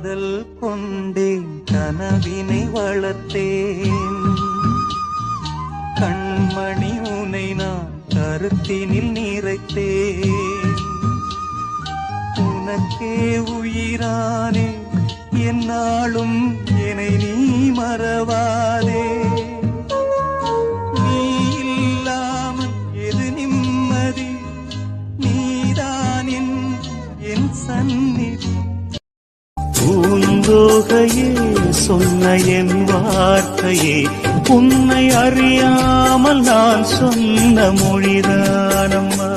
காதல் கொண்டேன், கனவினை வளர்த்தேன். கண்மணி உனை நான் கருத்தினில் நிறைத்தேன். உனக்கே உயிரானே, என்னாலும் என்னை நீ மறவாதே. நீ இல்லாமல் எது நிம்மதி, நீதான் என் சந்நிதி. பூந்தோகையே சொன்ன என் வார்த்தையே, உன்னை அறியாமல் நான் சொன்ன மொழிதானம்மா.